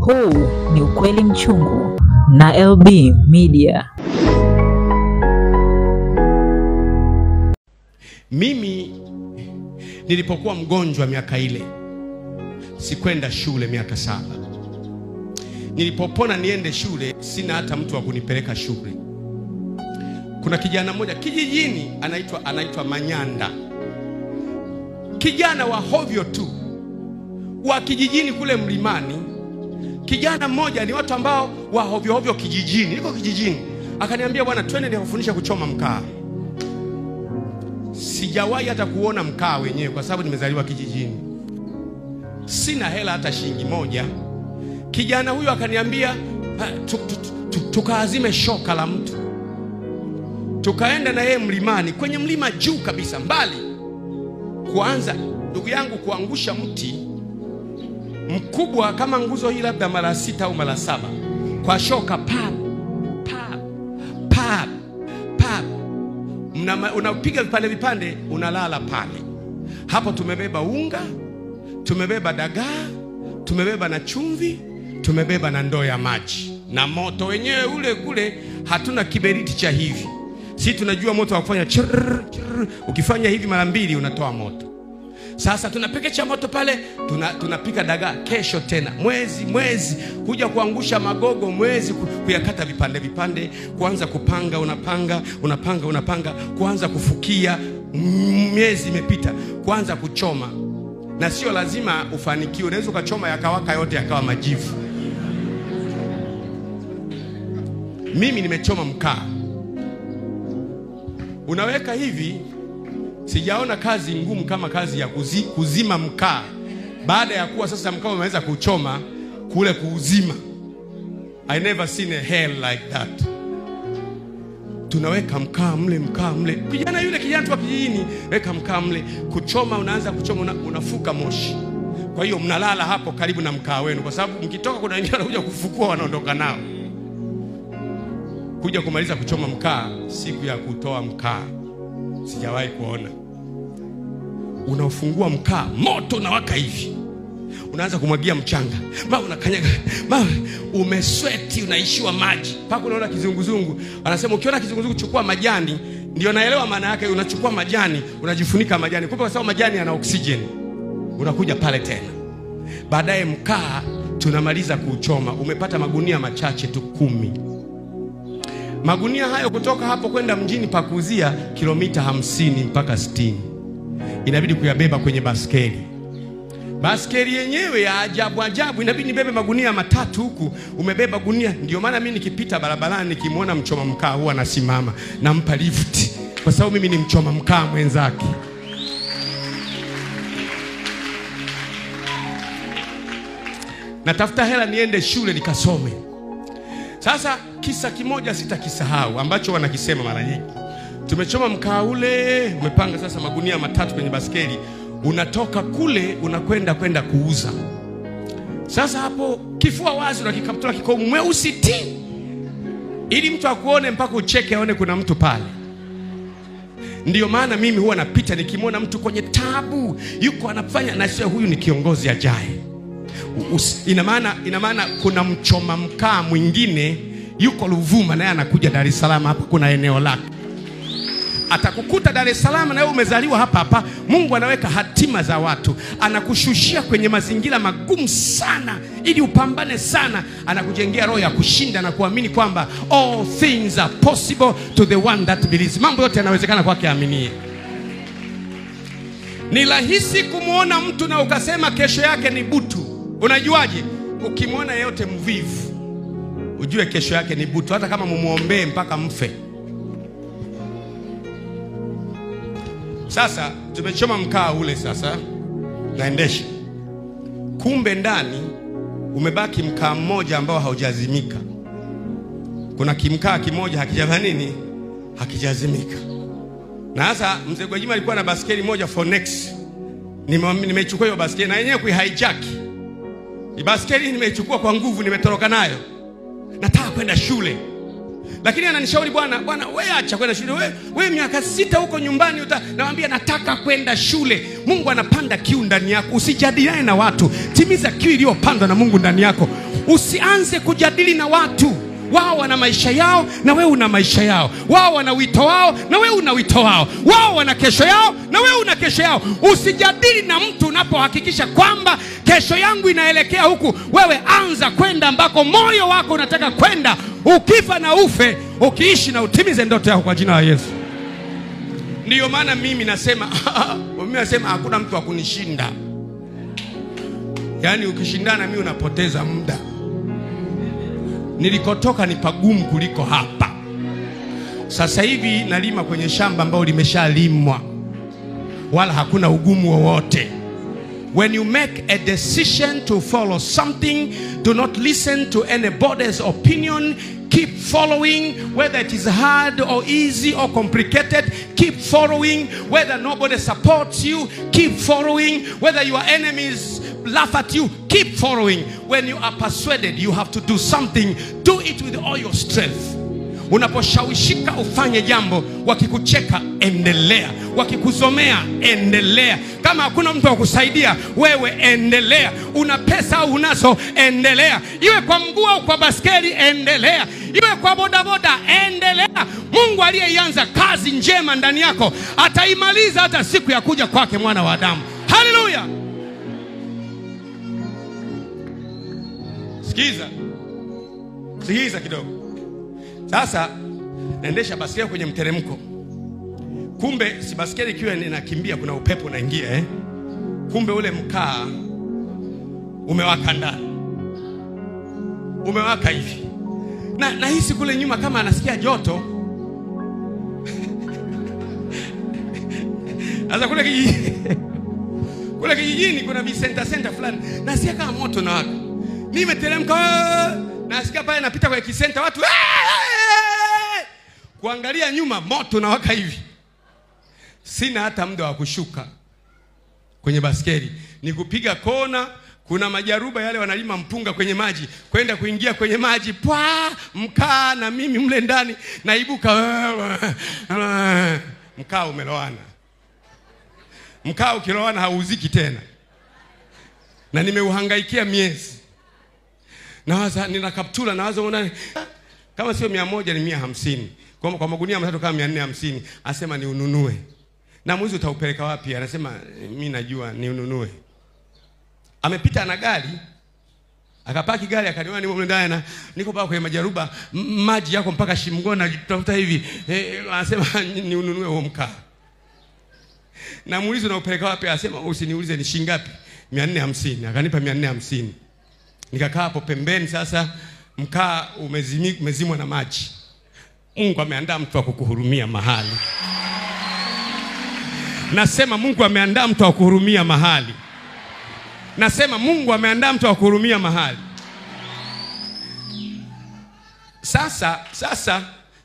Huu ni Ukweli Mchungu na LB Media. Mimi nilipokuwa mgonjwa miaka ile, sikwenda shule miaka 7. Nilipopona niende shule, sina hata mtu wa kunipeleka shule. Kuna kijana mmoja kijijini anaitwa Manyanda. Kijana wa hovyo tu, wa kijijini kule mlimani. Kijana mmoja, ni watu ambao wa hovyo hovyo kijijini. Niko kijijini, akaniambia bwana, twende nikufundishe kuchoma mkaa. Sijawahi hata kuona mkaa wenyewe kwa sababu nimezaliwa kijijini. Sina hela hata shilingi moja. Kijana huyo akaniambia tukaazime shoka la mtu. Tukaenda na yeye mlimani, kwenye mlima juu kabisa mbali. Kuanza ndugu yangu kuangusha mti mkubwa kama nguzo hii labda mara 6 au mara 7 kwa shoka, pap pap pap pap. Unapiga vipande unalala pale. Hapo tumebeba unga, tumebeba dagaa, tumebeba na chumvi, tumebeba na ndoo ya maji. Na moto wenyewe ule kule hatuna kiberiti cha hivi. Sisi tunajua moto wa kufanya chirr, chirr. Ukifanya hivi mara 2 unatoa moto. Sasa tunapekecha moto pale, tunapika dagaa. Kesho tena mwezi kuja kuangusha magogo, mwezi kuyakata vipande, kuanza kupanga, unapanga, kuanza kufukia. Miezi imepita, kuanza kuchoma. Na sio lazima ufanikiwe, unaweza ukachoma yakawaka yote yakawa majivu. Mimi nimechoma mkaa. Unaweka hivi. Sijaona kazi ngumu kama kazi ya kuzima mkaa. Baada ya kuwa sasa mkaa umeweza kuchoma, kule kuuzima, I never seen a hell like that. Tunaweka mkaa mle. Kijana yule kijana tu wa kijijini, weka mkaa mle. Kuchoma, unaanza kuchoma, unafuka moshi. Kwa hiyo mnalala hapo karibu na mkaa wenu, kwa sababu mkitoka kuna wengine wanakuja kufukua, wanaondoka nao. Kuja kumaliza kuchoma mkaa, siku ya kutoa mkaa sijawahi kuona. Unafungua mkaa, moto unawaka hivi. Unaanza kumwagia mchanga. Unakanyaga. Umesweti, unaishiwa maji. Paka unaona kizunguzungu. Anasema ukiona kizunguzungu chukua majani. Ndio naelewa maana yake, unachukua majani, unajifunika majani. Kumbe kwa sababu majani yana oksijeni. Unakuja pale tena. Baadaye mkaa tunamaliza kuchoma. Umepata magunia machache tu 10. Magunia hayo kutoka hapo kwenda mjini pa kuuzia kilomita 50 mpaka 60. Inabidi kuyabeba kwenye baskeli. Baskeli yenyewe ya ajabu, inabidi nibebe magunia 3 huku. Umebeba gunia. Ndio maana mimi nikipita barabarani nikimwona mchoma mkaa huwa nasimama, nampa lift, kwa sababu mimi ni mchoma mkaa mwenzake. Natafuta hela niende shule nikasome. Sasa kisa kimoja sitakisahau ambacho wanakisema mara nyingi. Tumechoma mkaa ule, umepanga sasa magunia 3 kwenye baskeli. Unatoka kule unakwenda kuuza. Sasa hapo kifua wazi, unakikaptula kikomu mweusi ti, ili mtu akuone mpaka ucheke aone kuna mtu pale. Ndio maana mimi huwa napita nikimwona mtu kwenye tabu, yuko anafanya, na sio huyu ni kiongozi ajaye. Ina maana kuna mchoma mkaa mwingine yuko Ruvuma naye anakuja Dar es Salaam. Hapa kuna eneo lake. Atakukuta Dar es Salaam na wewe umezaliwa hapa. Mungu anaweka hatima za watu, anakushushia kwenye mazingira magumu sana ili upambane sana. Anakujengea roho ya kushinda na kuamini kwamba all things are possible to the one that believes. Mambo yote yanawezekana kwake aaminie. Ni rahisi kumuona mtu na ukasema kesho yake ni butu. Unajuaje? Ukimwona yeyote mvivu, ujue kesho yake ni butu, hata kama mumuombee mpaka mfe. Sasa tumechoma mkaa ule, sasa naendesha. Kumbe ndani umebaki mkaa mmoja ambao haujazimika. Kuna kimkaa kimoja hakijazimika. Na sasa mzee Gwajima alikuwa na baskeli moja Fonex. Nimechukua hiyo baskeli na yenyewe kuihijack. Baskeli nimeichukua kwa nguvu, nimetoroka nayo. Nataka kwenda shule. Lakini ananishauri, bwana wewe acha kwenda shule. Wewe miaka 6 huko nyumbani nawaambia nataka kwenda shule. Mungu anapanda kiu ndani yako. Usijadiliane na watu. Timiza kiu iliyopandwa na Mungu ndani yako. Usianze kujadili na watu. Wao wana maisha yao na wewe una maisha yao. Wao wana wito wao na wewe una wito wao. Wao wana kesho yao na wewe una kesho yao. Usijadili na mtu unapohakikisha kwamba kesho yangu inaelekea huku. Wewe anza kwenda ambako moyo wako unataka kwenda. Ukifa na ufe, ukiishi na utimize ndoto yako kwa jina la Yesu. Ndiyo maana mimi nasema hakuna mtu wa kunishinda. Yaani ukishindana mimi unapoteza muda. Nilikotoka ni pagumu kuliko hapa. Sasa hivi nalima kwenye shamba ambalo limeshalimwa, wala hakuna ugumu wowote. When you make a decision to follow something, do not listen to anybody's opinion. Keep following, whether it is hard or easy or complicated. Keep following, whether nobody supports you. Keep following, whether your enemies laugh at you. Keep following. When you are persuaded you have to do something, do it with all your strength. Unaposhawishika ufanye jambo, wakikucheka endelea, wakikuzomea endelea. Kama hakuna mtu wa kusaidia, wewe endelea. Una pesa au unazo, endelea. Iwe kwa mguu au kwa baskeli, endelea. Iwe kwa bodaboda, endelea. Mungu aliyeianza kazi njema ndani yako ataimaliza hata siku ya kuja kwake mwana wa Adamu. Haleluya. Sikiza kidogo. Sasa naendesha baskeli kwenye mteremko. Kumbe si baskeli ikiwa inakimbia kuna upepo unaingia Kumbe ule mkaa umewaka ndani. Umewaka hivi. Na hisi kule nyuma kama anasikia joto. Sasa kule kijijini kuna center fulani. Nasikia kama moto na waka. Nimeteremka, nasikia pale napita kwa kisenta watu kuangalia nyuma, moto na waka hivi. Sina hata muda wa kushuka kwenye baskeli, ni kupiga kona. Kuna majaruba yale wanalima mpunga kwenye maji, kwenda kuingia kwenye maji, mkaa na mimi mle ndani naibuka. Mkaa umelowana. Mkaa ukilowana hauziki tena. Na nimeuhangaikia miezi. Nawaza nina kaptula, nawaza unani kama sio 100 ni 150. Kwa magunia matatu kama 450, asema ni ununue. Na mwezi utaupeleka wapi? Anasema mimi najua ni ununue. Amepita na gari, akapaki gari, akaniona nimo ndani niko paka kwenye majaruba, maji yako mpaka shimgona tafuta hivi. Anasema ni ununue huo mkaa. Na mwezi unaupeleka wapi? Anasema usiniulize ni shilingi ngapi. 450. Akanipa 450. Nikakaa hapo pembeni. Sasa mkaa umezimwa na maji. Mungu ameandaa mtu wa kukuhurumia mahali. Nasema Mungu ameandaa mtu wa kuhurumia mahali. Nasema Mungu ameandaa mtu wa kuhurumia mahali.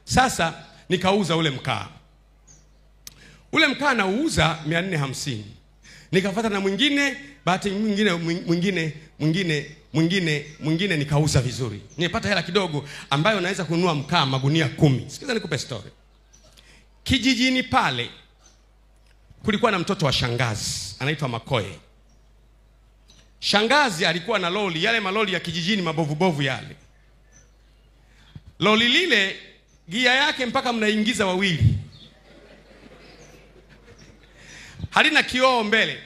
Sasa nikauza ule mkaa. Ule mkaa nauuza 450. Nikafuata na mwingine, bahati mwingine nikauza vizuri. Nilipata hela kidogo ambayo naweza kununua mkaa magunia 10. Sikiza nikupe story. Kijijini pale kulikuwa na mtoto wa shangazi anaitwa Makoe. Shangazi alikuwa na loli, yale maloli ya kijijini mabovu yale. Loli lile gia yake mpaka mnaingiza wawili. Halina kioo mbele.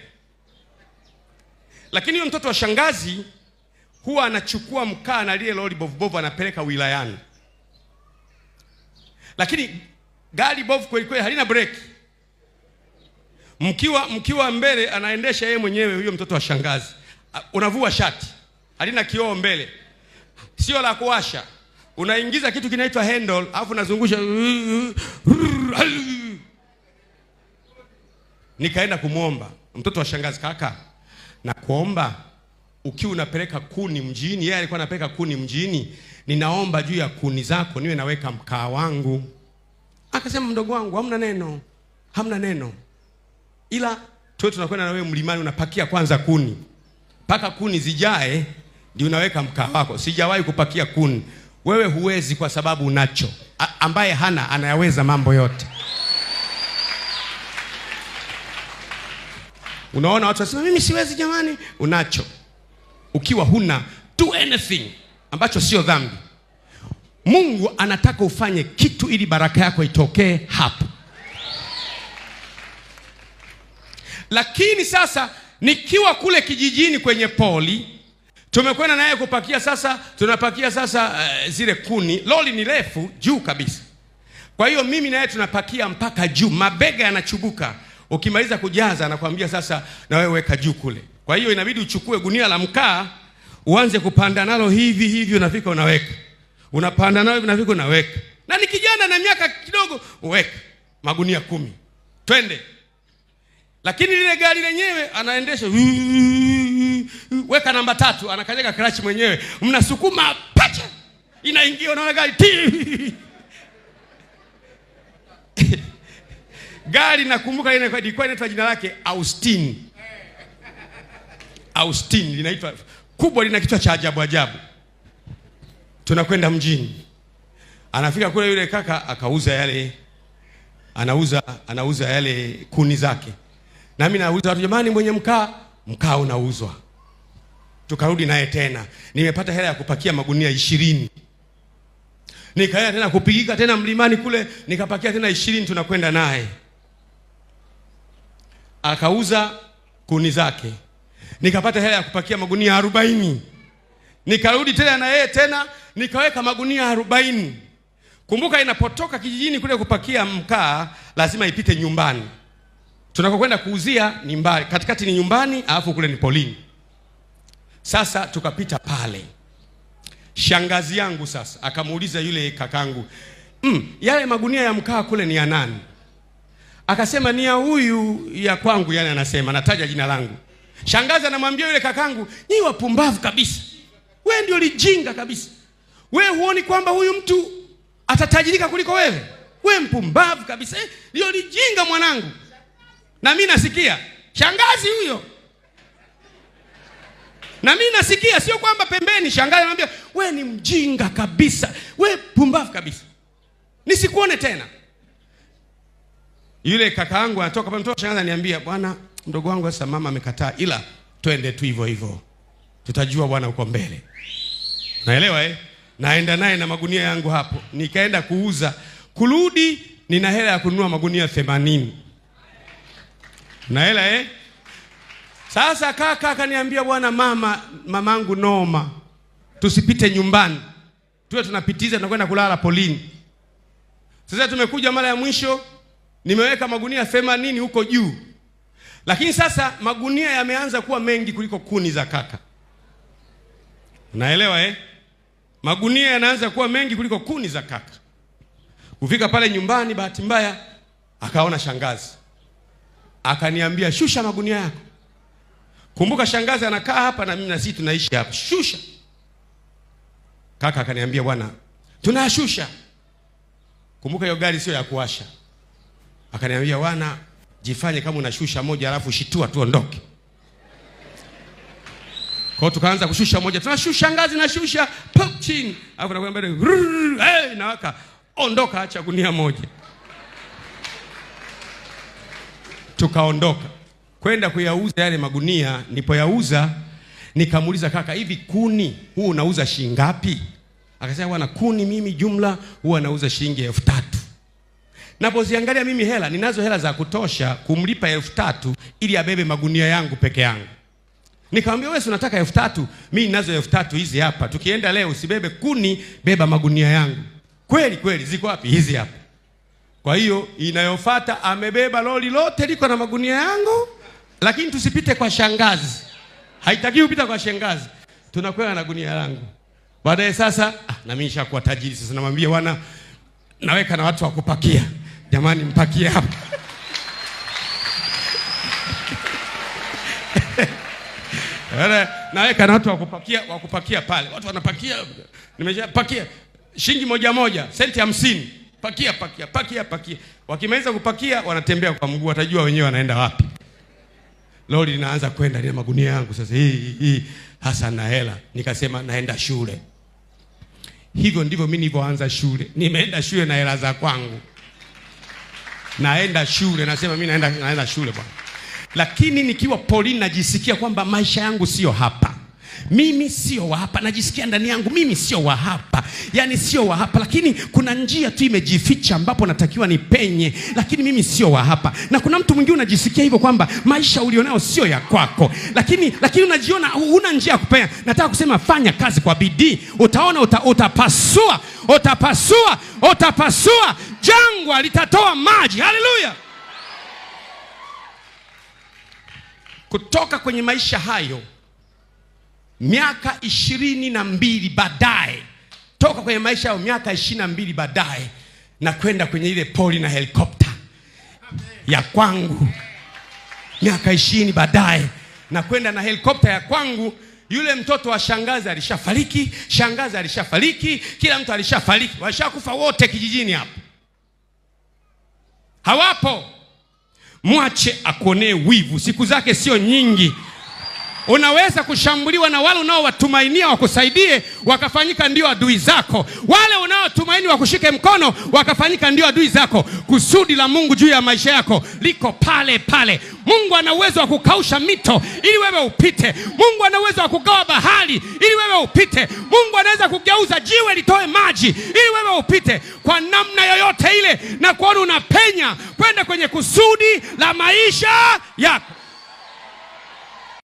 Lakini huyo mtoto wa shangazi huwa anachukua mkaa na lile loli bovu anapeleka wilayani. Lakini gari bovu kweli halina breki. Mkiwa mbele anaendesha yeye mwenyewe huyo mtoto wa shangazi. Unavua shati, halina kioo mbele, sio la kuwasha. Unaingiza kitu kinaitwa handle, alafu unazungusha. Nikaenda kumuomba mtoto wa shangazi, kaka, na kuomba ukiwa unapeleka kuni mjini, yeye alikuwa anapeleka kuni mjini, ninaomba juu ya kuni zako niwe naweka mkaa wangu. Akasema, mdogo wangu, hamna neno. Ila tunakwenda na wewe mlimani, unapakia kwanza kuni. Paka kuni zijae ndio unaweka mkaa wako. Sijawahi kupakia kuni. Wewe huwezi kwa sababu unacho. Ambaye hana anayaweza mambo yote. Unaona watu wasema mimi siwezi jamani, unacho. Ukiwa huna, do anything ambacho sio dhambi. Mungu anataka ufanye kitu ili baraka yako itokee hapo. Lakini sasa nikiwa kule kijijini kwenye poli, tumekwenda naye kupakia sasa, tunapakia sasa zile kuni, loli ni refu juu kabisa. Kwa hiyo mimi naye tunapakia mpaka juu, mabega yanachubuka. Ukimaliza kujaza anakuambia sasa na wewe weka juu kule. Kwa hiyo inabidi uchukue gunia la mkaa, uanze kupanda nalo hivi unafika unaweka. Unapanda nalo unafika unaweka. Na ni kijana na miaka kidogo, uweka magunia 10. Twende. Lakini lile gari lenyewe anaendesha weka namba 3, anakanyaga clutch mwenyewe. Mnasukuma pacha. Inaingia unaona gari gari nakumbuka ile ilikuwa inaitwa jina lake Austin. Austin linaitwa kubwa, lina kichwa cha ajabu ajabu. Tunakwenda mjini. Anafika kule yule kaka akauza yale, anauza yale kuni zake. Na mimi nauliza watu, jamani mwenye mkaa unauzwa. Tukarudi naye tena. Nimepata hela ya kupakia magunia 20. Nikaenda tena kupigika tena mlimani kule, nikapakia tena 20, tunakwenda naye. Akauza kuni zake. Nikapata hela ya kupakia magunia 40. Nikarudi tena na yeye tena, nikaweka magunia 40. Kumbuka inapotoka kijijini kule kupakia mkaa, lazima ipite nyumbani. Tunakokwenda kuuzia ni mbali, katikati ni nyumbani, alafu kule ni polini. Sasa tukapita pale. Shangazi yangu sasa akamuuliza yule kakangu, yale magunia ya mkaa kule ni ya nani? Akasema ni ya huyu, ya kwangu. Yani anasema, nataja jina langu. Shangazi anamwambia yule kakangu, ni wapumbavu kabisa. Wewe ndio lijinga kabisa. Wewe huoni kwamba huyu mtu atatajirika kuliko wewe? Wewe mpumbavu kabisa. Ndio lijinga mwanangu. Na mimi nasikia shangazi huyo. Na mimi nasikia, sio kwamba pembeni shangazi anamwambia wewe ni mjinga kabisa. Wewe pumbavu kabisa. Nisikuone tena. Yule kakaangu anatoka pale, mtoto shangazi ananiambia, bwana mdogo wangu sasa mama amekataa, ila twende tu hivyo hivyo. Tutajua bwana uko mbele. Naelewa Naenda naye na magunia yangu hapo. Nikaenda kuuza. Kurudi nina hela ya kununua magunia 80. Naelewa Sasa kaka akaniambia, bwana mamangu noma. Tusipite nyumbani. Tuwe tunapitiza tunakwenda kulala polini. Sasa tumekuja mara ya mwisho, nimeweka magunia 80 huko juu. Lakini sasa magunia yameanza kuwa mengi kuliko kuni za kaka. Unaelewa Magunia yanaanza kuwa mengi kuliko kuni za kaka. Kufika pale nyumbani, bahati mbaya akaona shangazi. Akaniambia, shusha magunia yako. Kumbuka shangazi anakaa hapa na mimi na sisi tunaishi hapa. Shusha. Kaka akaniambia, bwana tunashusha. Kumbuka hiyo gari sio ya kuwasha. Akaniambia, bwana jifanye kama unashusha moja alafu shitua tuondoke. Kwa tukaanza kushusha moja. Tunashusha ngazi na shusha pop chini. Alafu nakwambia na waka ondoka, acha gunia moja. Tukaondoka kwenda kuyauza yale magunia. Nilipoyauza nikamuuliza kaka, hivi kuni huu unauza shilingi ngapi? Akasema, bwana kuni mimi jumla huwa nauza shilingi 3000. Napoziangalia mimi hela, ninazo hela za kutosha kumlipa 3000 ili abebe magunia yangu peke yangu. Nikamwambia, wewe unataka 3000, mimi ninazo 3000 hizi hapa. Tukienda leo usibebe kuni, beba magunia yangu. Kweli ziko wapi? Hizi hapa. Kwa hiyo inayofuata amebeba lori lote liko na magunia yangu, lakini tusipite kwa shangazi. Haitakiwi kupita kwa shangazi. Tunakwenda na gunia langu. Baadaye sasa na mimi nishakuwa tajiri sasa, namwambia bwana naweka na watu wa kupakia. Jamani mpakie hapa. Naweka na watu wa kupakia pale. Watu wanapakia, nimeshapakia shilingi moja, senti 50. Pakia. Wakimaliza kupakia wanatembea kwa mguu, watajua wenyewe wanaenda wapi. Lori linaanza kwenda na magunia yangu sasa. Hii hasa na hela. Nikasema naenda shule. Hivyo ndivyo mimi nilivyoanza shule. Nimeenda shule na hela za kwangu. Naenda shule, nasema mimi naenda shule bwana. Lakini nikiwa polini najisikia kwamba maisha yangu sio hapa. Mimi sio wa hapa. Najisikia ndani yangu mimi sio wa hapa. Yaani sio wa hapa, lakini kuna njia tu imejificha ambapo natakiwa nipenye, lakini mimi sio wa hapa. Na kuna mtu mwingine unajisikia hivyo kwamba maisha ulionao sio ya kwako, lakini unajiona huna njia ya kupenya. Nataka kusema fanya kazi kwa bidii. Utaona utapasua. Jangwa litatoa maji. Haleluya. Kutoka kwenye maisha hayo, miaka 22 baadaye, toka kwenye maisha hayo miaka 22 baadaye, na kwenda kwenye ile poli na helikopta ya kwangu. Miaka 20 baadaye, na kwenda na helikopta ya kwangu. Yule mtoto wa shangazi alishafariki, shangazi alishafariki, kila mtu alishafariki, washakufa wote kijijini hapo. Hawapo. Mwache akuonee wivu, siku zake sio nyingi. Unaweza kushambuliwa na wale unaowatumainia wakusaidie, wakafanyika ndio adui zako. Wale unaotumaini wakushike mkono, wakafanyika ndio adui zako. Kusudi la Mungu juu ya maisha yako liko pale pale. Mungu ana uwezo wa kukausha mito ili wewe upite. Mungu ana uwezo wa kugawa bahari ili wewe upite. Mungu anaweza kugeuza jiwe litoe maji ili wewe upite. Kwa namna yoyote ile, na kuona unapenya kwenda kwenye kusudi la maisha yako.